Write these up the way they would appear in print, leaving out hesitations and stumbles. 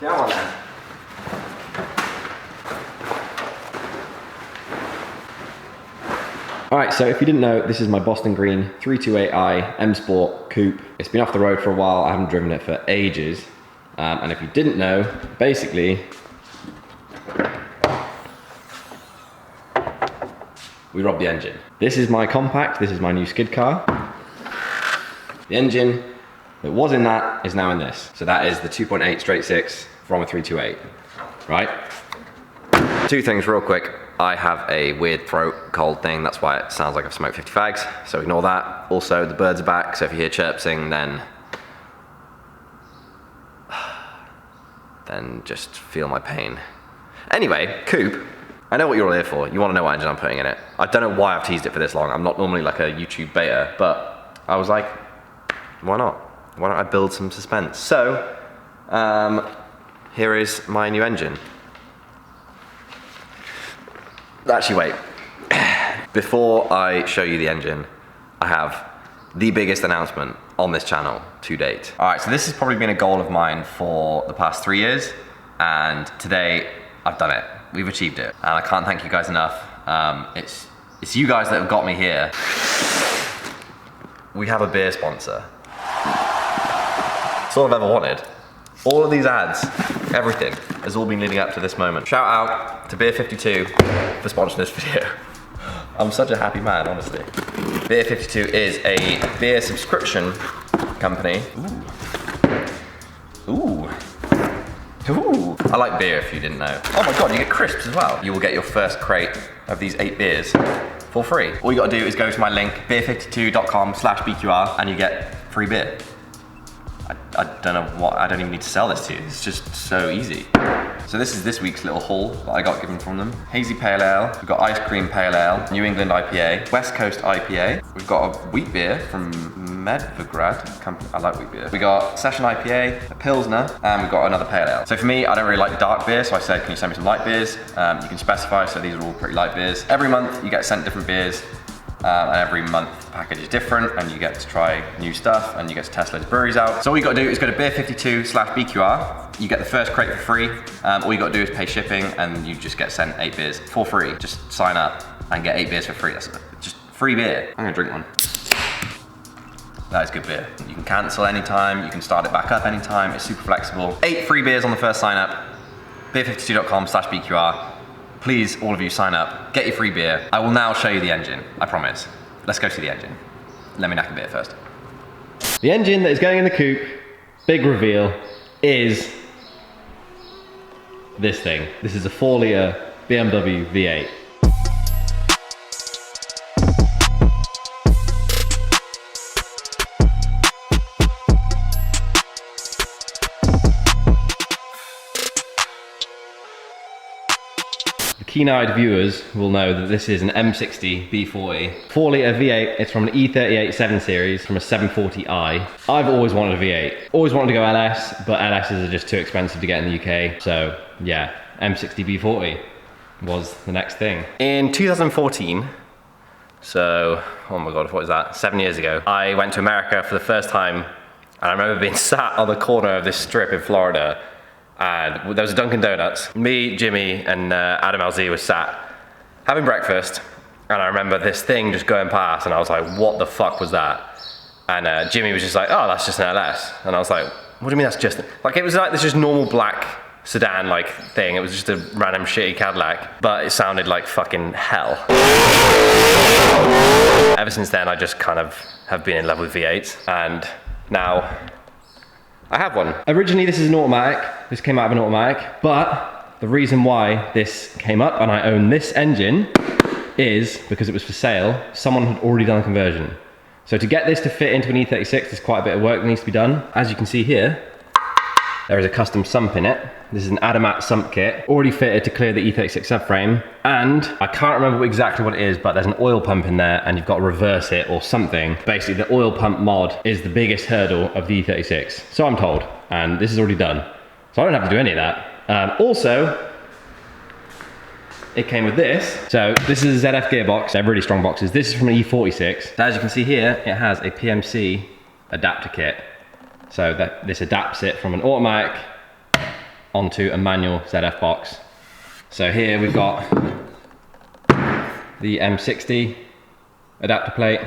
Go on then. Alright, so if you didn't know, this is my Boston Green 328i M Sport Coupe. It's been off the road for a while, I haven't driven it for ages. And if you didn't know, basically, we robbed the engine. This is my compact, this is my new skid car. The engine that was in that is now in this. So that is the 2.8 straight six from a 328, right? Two things real quick. I have a weird throat cold thing, that's why it sounds like I've smoked 50 fags, so ignore that. Also, the birds are back, so if you hear chirping, then just feel my pain. Anyway, Coupe, I know what you're all here for. You want to know what engine I'm putting in it. I don't know why I've teased it for this long. I'm not normally like a YouTube beta, but I was like, why not? Why don't I build some suspense? So, here is my new engine. Actually, wait. Before I show you the engine, I have the biggest announcement on this channel to date. All right, so this has probably been a goal of mine for the past 3 years, and today I've done it. We've achieved it, and I can't thank you guys enough. It's you guys that have got me here. We have a beer sponsor. It's all I've ever wanted. All of these ads, everything, has all been leading up to this moment. Shout out to Beer 52 for sponsoring this video. I'm such a happy man, honestly. Beer 52 is a beer subscription company. Ooh. Ooh. I like beer if you didn't know. Oh my God, you get crisps as well. You will get your first crate of these 8 beers for free. All you gotta do is go to my link, beer52.com/BQR, and you get free beer. I don't know what, I don't even need to sell this to you. It's just so easy. So this is this week's little haul that I got given from them. Hazy Pale Ale, we've got Ice Cream Pale Ale, New England IPA, West Coast IPA. We've got a wheat beer from Medvegrad company. I like wheat beer. We got Session IPA, a Pilsner, and we've got another Pale Ale. So for me, I don't really like dark beer, so I said, can you send me some light beers? You can specify, so these are all pretty light beers. Every month you get sent different beers. And every month the package is different, and you get to try new stuff, and you get to test loads of breweries out. So all you gotta do is go to beer52/BQR. You get the first crate for free. All you gotta do is pay shipping, and you just get sent 8 beers for free. Just sign up and get 8 beers for free. That's just free beer. I'm gonna drink one. That is good beer. You can cancel anytime, you can start it back up anytime. It's super flexible. 8 free beers on the first sign up. beer52.com/BQR. Please, all of you, sign up, get your free beer. I will now show you the engine, I promise. Let's go see the engine. Let me knack a beer first. The engine that is going in the coupe, big reveal, is this thing. This is a 4-litre BMW V8. Keen-eyed viewers will know that this is an M60 B40. 4-litre V8, it's from an E36 7 Series, from a 740i. I've always wanted a V8. Always wanted to go LS, but LSs are just too expensive to get in the UK. So yeah, M60 B40 was the next thing. In 2014, so, oh my God, what is that? 7 years ago, I went to America for the first time, and I remember being sat on the corner of this strip in Florida, and there was a Dunkin' Donuts. Me, Jimmy, and Adam LZ was sat having breakfast, and I remember this thing just going past, and I was like, what the fuck was that? And Jimmy was just like, oh, that's just an LS. And I was like, what do you mean that's just, like, it was like this just normal black sedan like thing. It was just a random shitty Cadillac, but it sounded like fucking hell. Ever since then, I just kind of have been in love with V8s, and now I have one. Originally, this is an automatic. This came out of an automatic, but the reason why this came up and I own this engine is because it was for sale. Someone had already done a conversion. So to get this to fit into an E36, there's quite a bit of work that needs to be done. As you can see here, there is a custom sump in it. This is an Adamat sump kit, already fitted to clear the E36 subframe. And I can't remember exactly what it is, but there's an oil pump in there and you've got to reverse it or something. Basically, the oil pump mod is the biggest hurdle of the E36. So I'm told, and this is already done. So I don't have to do any of that. Also, it came with this. So this is a ZF gearbox. They're really strong boxes. This is from an E46. As you can see here, it has a PMC adapter kit. So that this adapts it from an automatic onto a manual ZF box. So here we've got the M60 adapter plate.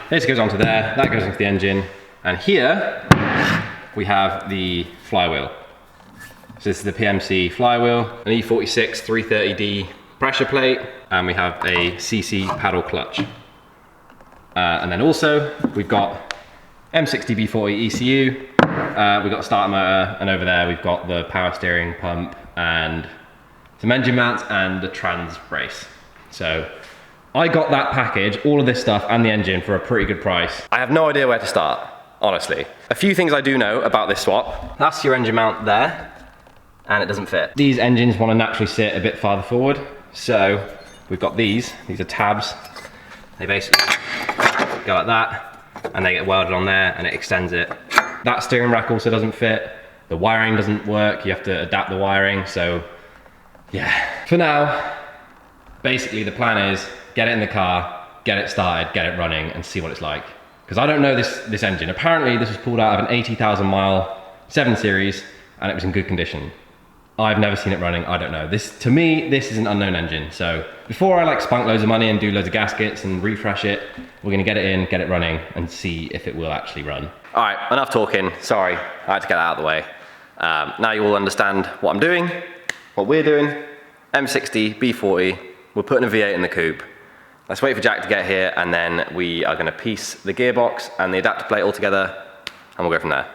This goes onto there, that goes into the engine. And here we have the flywheel. So this is the PMC flywheel, an E36 330D pressure plate, and we have a CC paddle clutch. And then also we've got M60 B40 ECU, we've got a starter motor, and over there we've got the power steering pump and some engine mounts and the trans brace. So I got that package, all of this stuff and the engine for a pretty good price. I have no idea where to start, honestly. A few things I do know about this swap. That's your engine mount there, and it doesn't fit. These engines want to naturally sit a bit farther forward, so we've got these are tabs. They basically go like that, and they get welded on there, and it extends it. That steering rack also doesn't fit. The wiring doesn't work, you have to adapt the wiring, so yeah. For now, basically the plan is get it in the car, get it started, get it running, and see what it's like. Because I don't know this engine. Apparently this was pulled out of an 80,000 mile 7 Series, and it was in good condition. I've never seen it running, I don't know. To me, this is an unknown engine. So before I like spunk loads of money and do loads of gaskets and refresh it, we're gonna get it in, get it running, and see if it will actually run. All right, enough talking. Sorry, I had to get that out of the way. Now you all understand what I'm doing, what we're doing. M60, B40, we're putting a V8 in the coupe. Let's wait for Jack to get here, and then we are gonna piece the gearbox and the adapter plate all together, and we'll go from there.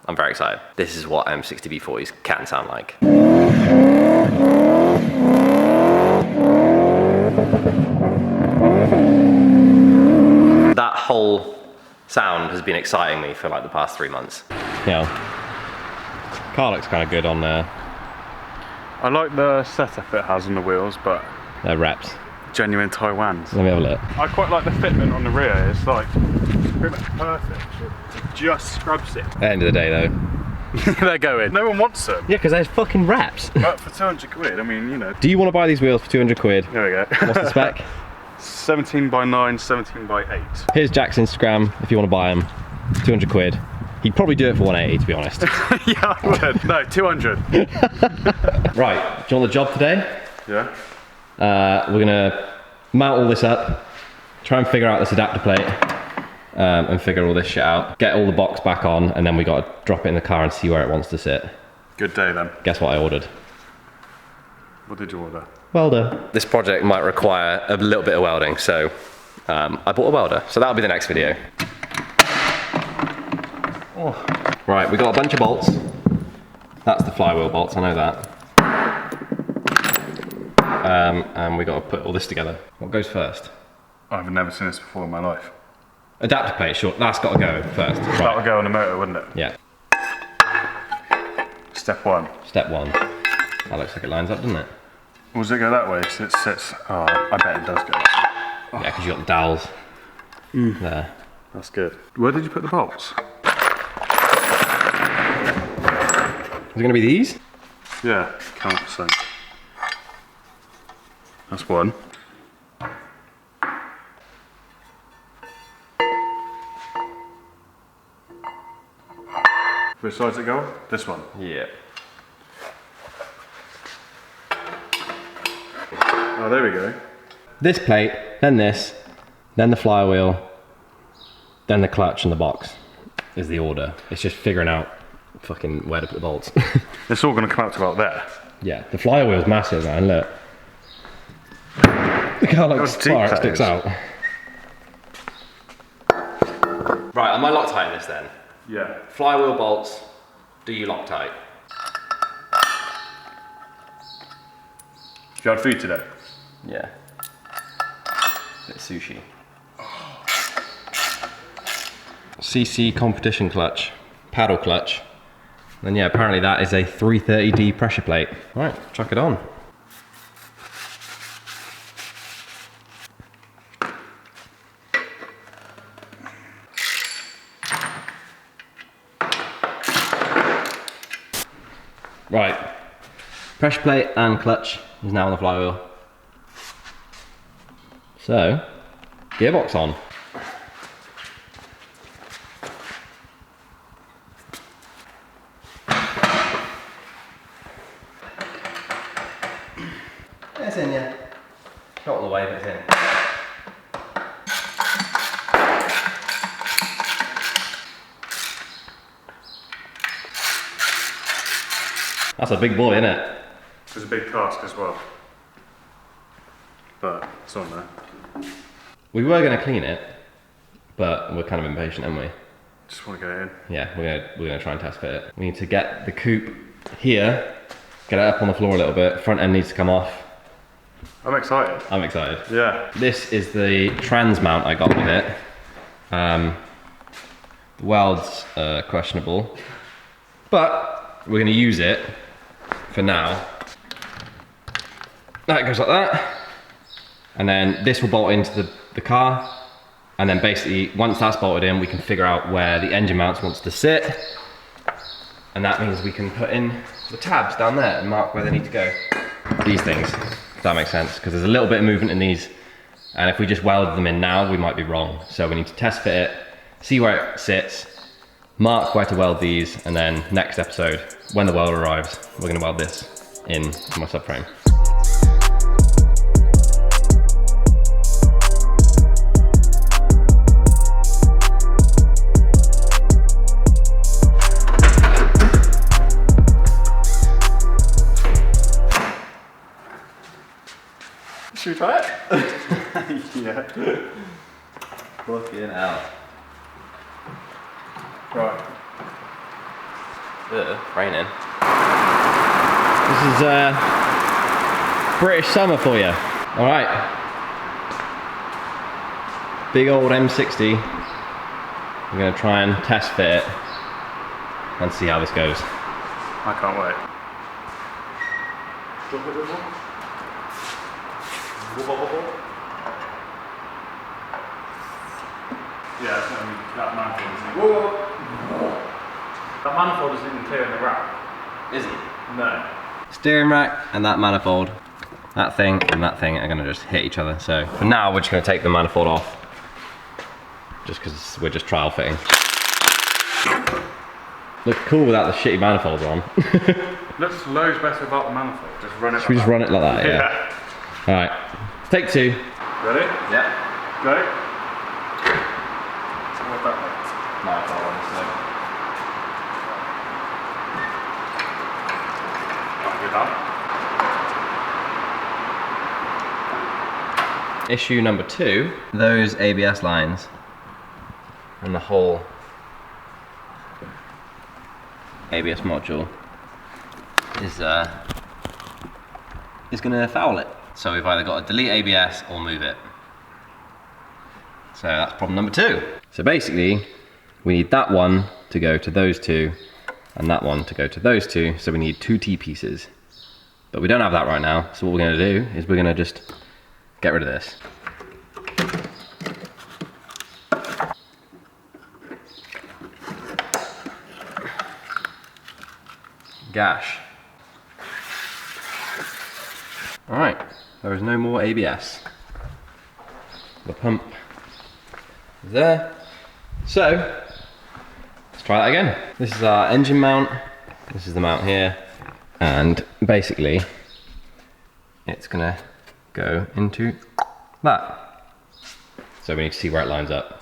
I'm very excited. This is what M60 B40s can sound like. That whole sound has been exciting me for like the past 3 months. Yeah. Car looks kind of good on there. I like the setup it has on the wheels, but they're wraps. Genuine Taiwans. Let me have a look. I quite like the fitment on the rear. It's like pretty much perfect. It just scrubs it. At the end of the day though. They're going. No one wants them. Yeah, because they're fucking wraps. But for 200 quid, I mean, you know. Do you want to buy these wheels for 200 quid? There we go. What's the spec? 17 by 9, 17 by 8. Here's Jack's Instagram if you want to buy them. 200 quid. He'd probably do it for 180 to be honest. Yeah, I would. No, 200. Right, do you want the job today? Yeah. We're gonna mount all this up, try and figure out this adapter plate, and figure all this shit out. Get all the box back on, and then we gotta drop it in the car and see where it wants to sit. Good day then. Guess what I ordered? What did you order? Welder. This project might require a little bit of welding, so I bought a welder. So that'll be the next video. Oh. Right, we got a bunch of bolts. That's the flywheel bolts, I know that. And we got to put all this together. What goes first? I've never seen this before in my life. Adapter plate, sure. That's got to go first. Right. That would go on the motor, wouldn't it? Yeah. Step 1. Step 1. That looks like it lines up, doesn't it? Or does it go that way? So it sits. Oh, I bet it does go. Oh. Yeah, because you got the dowels there. That's good. Where did you put the bolts? Is it going to be these? Yeah, 100%. That's one. Which side's it go? This one? Yeah. Oh, there we go. This plate, then this, then the flywheel, then the clutch and the box is the order. It's just figuring out fucking where to put the bolts. It's all going to come out to about there. Yeah, the flywheel's massive, man, look. Look how like far it sticks out. Right, am I Loctite in this then? Yeah. Flywheel bolts, do you Loctite? You had food today? Yeah. Bit of sushi. CC competition clutch, paddle clutch. And yeah, apparently that is a 330D pressure plate. Right, chuck it on. Right, pressure plate and clutch is now on the flywheel. So, gearbox on. It's in, yeah. Not all the way, but it's in. That's a big boy, isn't it? There's a big cask as well. But it's on there. We were going to clean it, but we're kind of impatient, aren't we? Just want to get it in. Yeah, we're gonna try and test fit it. We need to get the coupe here, get it up on the floor a little bit. Front end needs to come off. I'm excited. I'm excited. Yeah. This is the trans mount I got with it. The weld's questionable, but we're gonna use it for now. That goes like that. And then this will bolt into the car. And then basically, once that's bolted in, we can figure out where the engine mounts wants to sit. And that means we can put in the tabs down there and mark where they need to go. These things, if that makes sense, because there's a little bit of movement in these. And if we just weld them in now, we might be wrong. So we need to test fit it, see where it sits, mark where to weld these, and then next episode, when the welder arrives, we're gonna weld this in my subframe. Should we try it? Yeah. Fucking hell. Right. Raining. This is British summer for you. All right. Big old M60. We're gonna try and test fit it and see how this goes. I can't wait. Drop it a bit more. Yeah, it's only that manifold isn't it? Whoa! That manifold isn't even clear in the wrap. Is it? No. Steering rack and that manifold, that thing and that thing are gonna just hit each other. So for now, we're just gonna take the manifold off, just because we're just trial fitting. Looks cool without the shitty manifolds on. Looks loads better without the manifold. Just run it. Should we just run it like that? Yeah. All right. Take two. Ready? Yeah. Go. What that way? Manifold on this thing. Right, you're done. Issue number 2, those ABS lines and the whole ABS module is gonna foul it. So we've either got to delete ABS or move it. So that's problem number 2. So basically, we need that one to go to those two and that one to go to those two. So we need 2 T-pieces. But we don't have that right now. So what we're gonna do is we're gonna just get rid of this. Gash. All right, there is no more ABS. The pump is there. So, let's try that again. This is our engine mount. This is the mount here. And basically, it's gonna go into that. So we need to see where it lines up.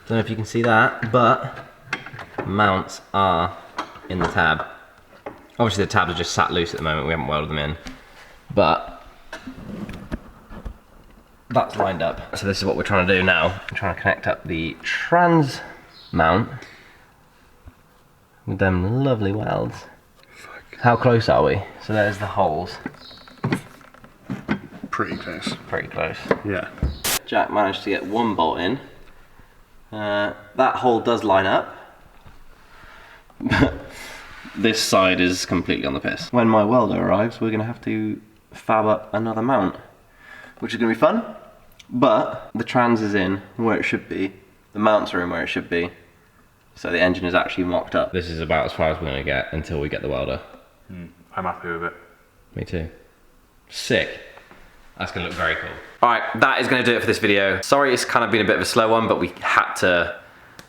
Don't know if you can see that, but mounts are in the tab. Obviously the tabs are just sat loose at the moment, we haven't welded them in. But that's lined up. So this is what we're trying to do now. I'm trying to connect up the trans mount with them lovely welds. Fuck. How close are we? So there's the holes. Pretty close. Pretty close. Yeah. Jack managed to get one bolt in. That hole does line up. This side is completely on the piss. When my welder arrives, we're gonna have to fab up another mount, which is gonna be fun, but the trans is in where it should be, the mounts are in where it should be, so the engine is actually mocked up. This is about as far as we're gonna get until we get the welder. I'm happy with it. Me too. Sick. That's gonna look very cool. All right, that is gonna do it for this video. Sorry it's kind of been a bit of a slow one, but we had to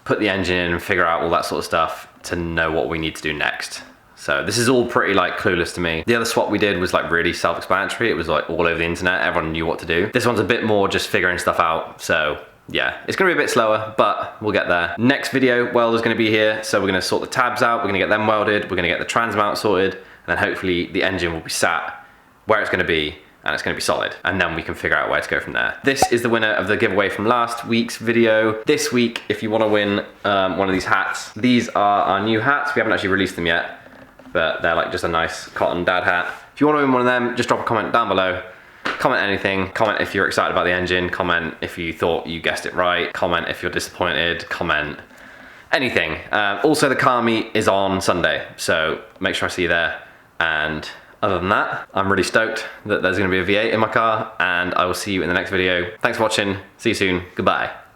put the engine in and figure out all that sort of stuff to know what we need to do next. So this is all pretty like clueless to me. The other swap we did was like really self-explanatory. It was like all over the internet, everyone knew what to do. This one's a bit more just figuring stuff out. So yeah, it's gonna be a bit slower, but we'll get there. Next video, welder's gonna be here. So we're gonna sort the tabs out, we're gonna get them welded, we're gonna get the trans mount sorted, and then hopefully the engine will be sat where it's gonna be, and it's gonna be solid. And then we can figure out where to go from there. This is the winner of the giveaway from last week's video. This week, if you wanna win one of these hats, these are our new hats. We haven't actually released them yet, but they're like just a nice cotton dad hat. If you wanna win one of them, just drop a comment down below. Comment anything, comment if you're excited about the engine, comment if you thought you guessed it right, comment if you're disappointed, comment anything. Also the car meet is on Sunday, so make sure I see you there. And other than that, I'm really stoked that there's gonna be a V8 in my car, and I will see you in the next video. Thanks for watching, see you soon, goodbye.